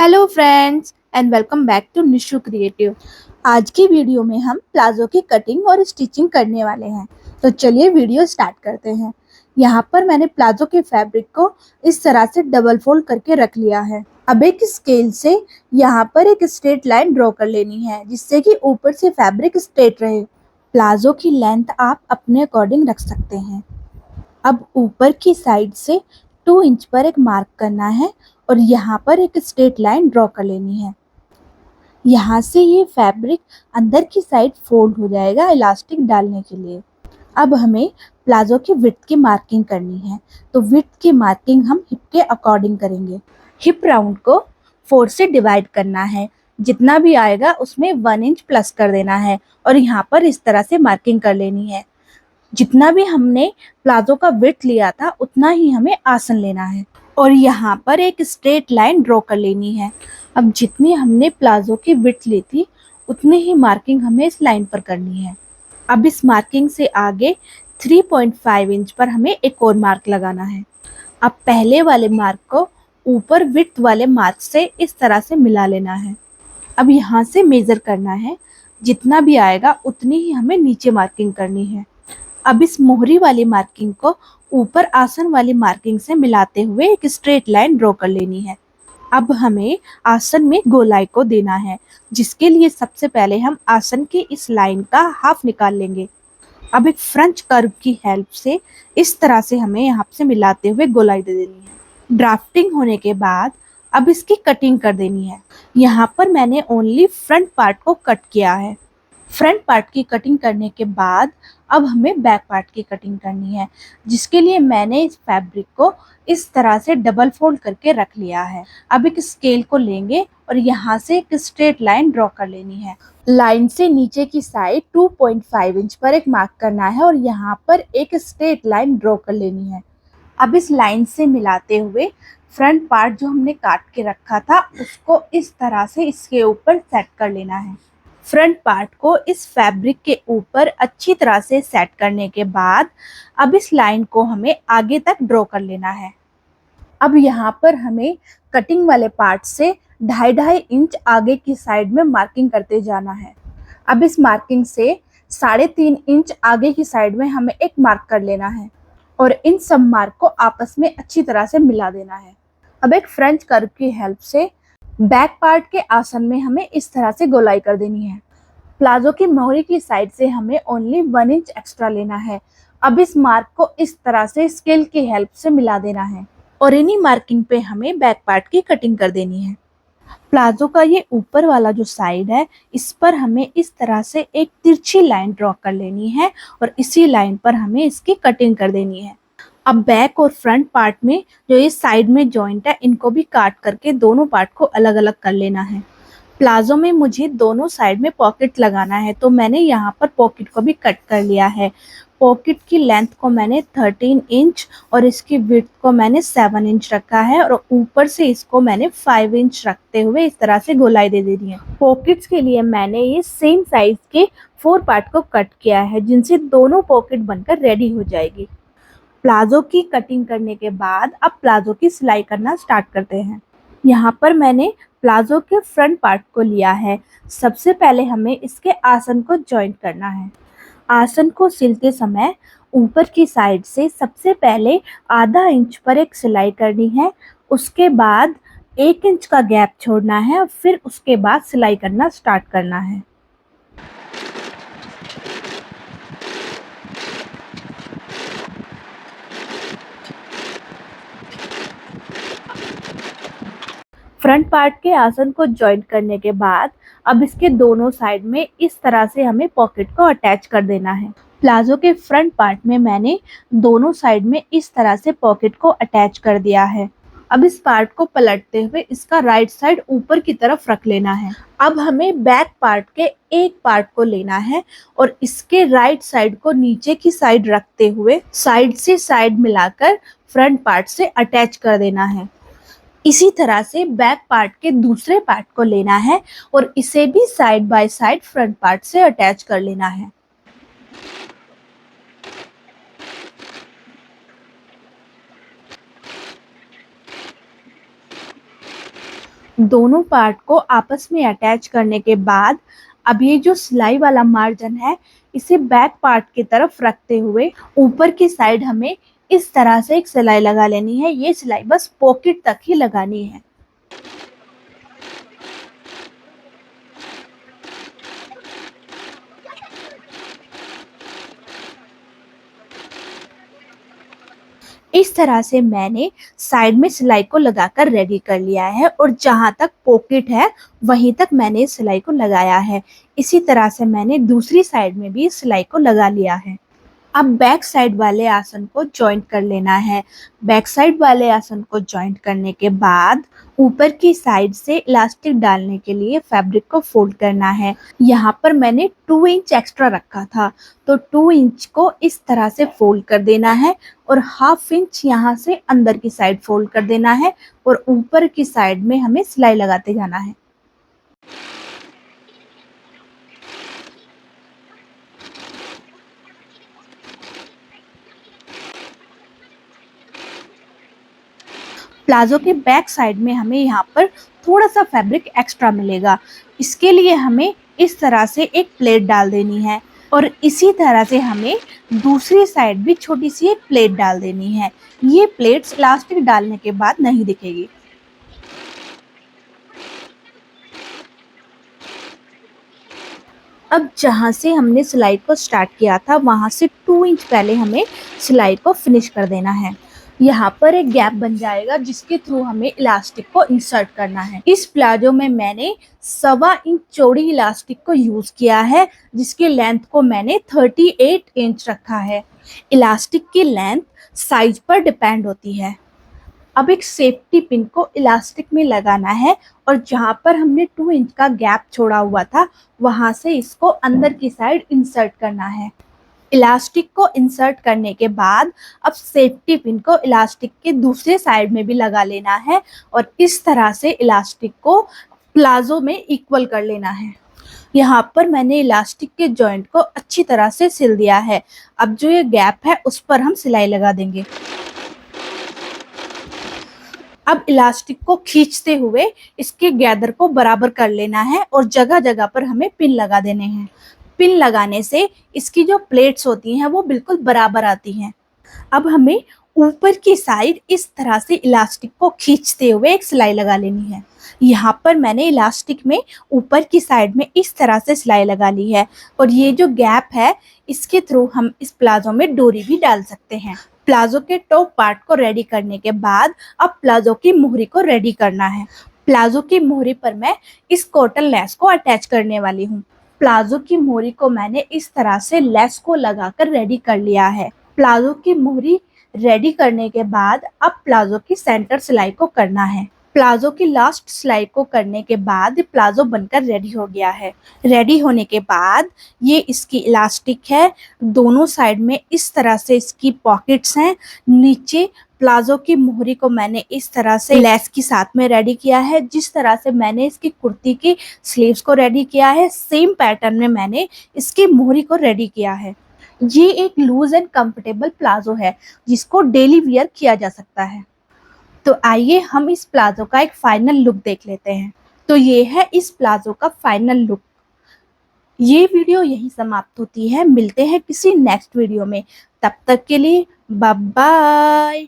Hello friends and welcome back to Nishu creative. आज की video में हम प्लाजो की कटिंग और स्टिचिंग करने वाले हैं। तो चलिए वीडियो स्टार्ट करते हैं। यहाँ पर मैंने प्लाजो के फैब्रिक को इस तरह से डबल फोल्ड करके रख लिया है। अब एक स्केल से यहाँ पर एक स्ट्रेट लाइन ड्रॉ कर लेनी है जिससे कि ऊपर से फैब्रिक स्ट्रेट रहे। प्लाजो की लेंथ आप अपने अकॉर्डिंग रख सकते हैं। अब ऊपर की साइड से 2 इंच पर एक मार्क करना है और यहाँ पर एक स्ट्रेट लाइन ड्रॉ कर लेनी है। यहाँ से ये फैब्रिक अंदर की साइड फोल्ड हो जाएगा इलास्टिक डालने के लिए। अब हमें प्लाजो की विड्थ की मार्किंग करनी है, तो विड्थ की मार्किंग हम हिप के अकॉर्डिंग करेंगे। हिप राउंड को 4 से डिवाइड करना है, जितना भी आएगा उसमें 1 इंच प्लस कर देना है और यहाँ पर इस तरह से मार्किंग कर लेनी है। जितना भी हमने प्लाजो का विड्थ लिया था उतना ही हमें आसन लेना है और यहाँ पर एक स्ट्रेट लाइन ड्रॉ कर लेनी है। अब जितनी हमने प्लाजो की विड्थ ली थी उतनी ही मार्किंग हमें इस लाइन पर करनी है। अब इस मार्किंग से आगे 3.5 इंच पर हमें एक और मार्क लगाना है। अब पहले वाले मार्क को ऊपर विड्थ वाले मार्क से इस तरह से मिला लेना है। अब यहाँ से मेजर करना है, जितना भी आएगा उतनी ही हमें नीचे मार्किंग करनी है। अब इस मोहरी वाली मार्किंग को ऊपर आसन वाली मार्किंग से मिलाते हुए एक स्ट्रेट लाइन ड्रॉ कर लेनी है। अब हमें आसन में गोलाई को देना है, जिसके लिए सबसे पहले हम आसन की इस लाइन का हाफ निकाल लेंगे। अब एक फ्रेंच कर्व की हेल्प से इस तरह से हमें यहाँ से मिलाते हुए गोलाई दे देनी है। ड्राफ्टिंग होने के बाद अब इसकी कटिंग कर देनी है। यहाँ पर मैंने ओनली फ्रंट पार्ट को कट किया है। फ्रंट पार्ट की कटिंग करने के बाद अब हमें बैक पार्ट की कटिंग करनी है, जिसके लिए मैंने इस फैब्रिक को इस तरह से डबल फोल्ड करके रख लिया है। अब एक स्केल को लेंगे और यहाँ से एक स्ट्रेट लाइन ड्रॉ कर लेनी है। लाइन से नीचे की साइड 2.5 इंच पर एक मार्क करना है और यहाँ पर एक स्ट्रेट लाइन ड्रॉ कर लेनी है। अब इस लाइन से मिलाते हुए फ्रंट पार्ट जो हमने काट के रखा था उसको इस तरह से इसके ऊपर सेट कर लेना है। फ्रंट पार्ट को इस फैब्रिक के ऊपर अच्छी तरह से सेट करने के बाद अब इस लाइन को हमें आगे तक ड्रॉ कर लेना है। अब यहाँ पर हमें कटिंग वाले पार्ट से 2.5 इंच आगे की साइड में मार्किंग करते जाना है। अब इस मार्किंग से 3.5 इंच आगे की साइड में हमें एक मार्क कर लेना है और इन सब मार्क को आपस में अच्छी तरह से मिला देना है। अब एक फ्रेंच कर्व की हेल्प से बैक पार्ट के आसन में हमें इस तरह से गोलाई कर देनी है। प्लाजो की मोहरी की साइड से हमें ओनली 1 इंच एक्स्ट्रा लेना है। अब इस मार्क को इस तरह से स्केल की हेल्प से मिला देना है और इन्हीं मार्किंग पे हमें बैक पार्ट की कटिंग कर देनी है। प्लाजो का ये ऊपर वाला जो साइड है इस पर हमें इस तरह से एक तिरछी लाइन ड्रॉ कर लेनी है और इसी लाइन पर हमें इसकी कटिंग कर देनी है। अब बैक और फ्रंट पार्ट में जो ये साइड में जॉइंट है इनको भी काट करके दोनों पार्ट को अलग अलग कर लेना है। प्लाजो में मुझे दोनों साइड में पॉकेट लगाना है, तो मैंने यहाँ पर पॉकेट को भी कट कर लिया है। पॉकेट की लेंथ को मैंने 13 इंच और इसकी विड्थ को मैंने 7 इंच रखा है और ऊपर से इसको मैंने 5 इंच रखते हुए इस तरह से गोलाई दे देनी है। पॉकेट्स के लिए मैंने ये सेम साइज के 4 पार्ट को कट किया है, जिनसे दोनों पॉकेट बनकर रेडी हो जाएगी। प्लाजो की कटिंग करने के बाद अब प्लाजो की सिलाई करना स्टार्ट करते हैं। यहाँ पर मैंने प्लाजो के फ्रंट पार्ट को लिया है। सबसे पहले हमें इसके आसन को जॉइंट करना है। आसन को सिलते समय ऊपर की साइड से सबसे पहले आधा इंच पर एक सिलाई करनी है, उसके बाद 1 इंच का गैप छोड़ना है और फिर उसके बाद सिलाई करना स्टार्ट करना है। फ्रंट पार्ट के आसन को जॉइंट करने के बाद अब इसके दोनों साइड में इस तरह से हमें पॉकेट को अटैच कर देना है। प्लाजो के फ्रंट पार्ट में मैंने दोनों साइड में इस तरह से पॉकेट को अटैच कर दिया है। अब इस पार्ट को पलटते हुए इसका राइट साइड ऊपर की तरफ रख लेना है। अब हमें बैक पार्ट के एक पार्ट को लेना है और इसके राइट साइड को नीचे की साइड रखते हुए साइड से साइड मिलाकर फ्रंट पार्ट से अटैच कर देना है। इसी तरह से बैक पार्ट के दूसरे पार्ट को लेना है और इसे भी side by side front part से अटैच कर लेना है। दोनों पार्ट को आपस में अटैच करने के बाद अब ये जो सिलाई वाला मार्जिन है इसे बैक पार्ट की तरफ रखते हुए ऊपर की साइड हमें इस तरह से एक सिलाई लगा लेनी है। ये सिलाई बस पॉकेट तक ही लगानी है। इस तरह से मैंने साइड में सिलाई को लगाकर रेडी कर लिया है और जहां तक पॉकेट है वहीं तक मैंने सिलाई को लगाया है। इसी तरह से मैंने दूसरी साइड में भी सिलाई को लगा लिया है। अब बैक साइड वाले आसन को जॉइंट कर लेना है। बैक साइड वाले आसन को जॉइंट करने के बाद ऊपर की साइड से इलास्टिक डालने के लिए फैब्रिक को फोल्ड करना है। यहाँ पर मैंने 2 इंच एक्स्ट्रा रखा था, तो 2 इंच को इस तरह से फोल्ड कर देना है और हाफ इंच यहाँ से अंदर की साइड फोल्ड कर देना है और ऊपर की साइड में हमें सिलाई लगाते जाना है। प्लाजो के बैक साइड में हमें यहाँ पर थोड़ा सा फैब्रिक एक्स्ट्रा मिलेगा। इसके लिए हमें इस तरह से एक प्लेट डाल देनी है और इसी तरह से हमें दूसरी साइड भी छोटी सी एक प्लेट डाल देनी है। ये प्लेट्स इलास्टिक डालने के बाद नहीं दिखेगी। अब जहाँ से हमने सिलाई को स्टार्ट किया था वहाँ से 2 इंच पहले हमें सिलाई को फिनिश कर देना है। यहाँ पर एक गैप बन जाएगा जिसके थ्रू हमें इलास्टिक को इंसर्ट करना है। इस प्लाजो में मैंने 1.25 इंच चौड़ी इलास्टिक को यूज किया है जिसकी लेंथ को मैंने 38 इंच रखा है। इलास्टिक की लेंथ साइज पर डिपेंड होती है। अब एक सेफ्टी पिन को इलास्टिक में लगाना है और जहां पर हमने 2 इंच का गैप छोड़ा हुआ था वहां से इसको अंदर की साइड इंसर्ट करना है। इलास्टिक को इंसर्ट करने के बाद अब सेफ्टी पिन को इलास्टिक के दूसरे साइड में भी लगा लेना है और इस तरह से इलास्टिक को प्लाजो में इक्वल कर लेना है। यहाँ पर मैंने इलास्टिक के जॉइंट को अच्छी तरह से सिल दिया है। अब जो ये गैप है उस पर हम सिलाई लगा देंगे। अब इलास्टिक को खींचते हुए इसके गैदर को बराबर कर लेना है और जगह जगह पर हमें पिन लगा देने हैं। पिन लगाने से इसकी जो प्लेट्स होती हैं वो बिल्कुल बराबर आती हैं। अब हमें ऊपर की साइड इस तरह से इलास्टिक को खींचते हुए एक सिलाई लगा लेनी है। यहाँ पर मैंने इलास्टिक में ऊपर की साइड में इस तरह से सिलाई लगा ली है और ये जो गैप है इसके थ्रू हम इस प्लाजो में डोरी भी डाल सकते हैं। प्लाजो के टॉप पार्ट को रेडी करने के बाद अब प्लाजो की मोहरी को रेडी करना है। प्लाजो की मोहरी पर मैं इस कॉटन लेस को अटैच करने वाली हूँ। प्लाजो की मोहरी को मैंने इस तरह से लेस को लगाकर रेडी कर लिया है। प्लाजो की मोहरी रेडी करने के बाद अब प्लाजो की सेंटर सिलाई को करना है। प्लाजो की लास्ट सिलाई को करने के बाद प्लाजो बनकर रेडी हो गया है। रेडी होने के बाद ये इसकी इलास्टिक है, दोनों साइड में इस तरह से इसकी पॉकेट्स हैं। नीचे प्लाजो की मोहरी को मैंने इस तरह से लेस के साथ में रेडी किया है। जिस तरह से मैंने इसकी कुर्ती की स्लीव्स को रेडी किया है सेम पैटर्न में मैंने इसकी मोहरी को रेडी किया है। ये एक लूज एंड कंफर्टेबल प्लाजो है जिसको डेली वियर किया जा सकता है। तो आइए हम इस प्लाजो का एक फाइनल लुक देख लेते हैं। तो ये है इस प्लाजो का फाइनल लुक। ये वीडियो यहीं समाप्त होती है। मिलते हैं किसी नेक्स्ट वीडियो में। तब तक के लिए बाय बाय।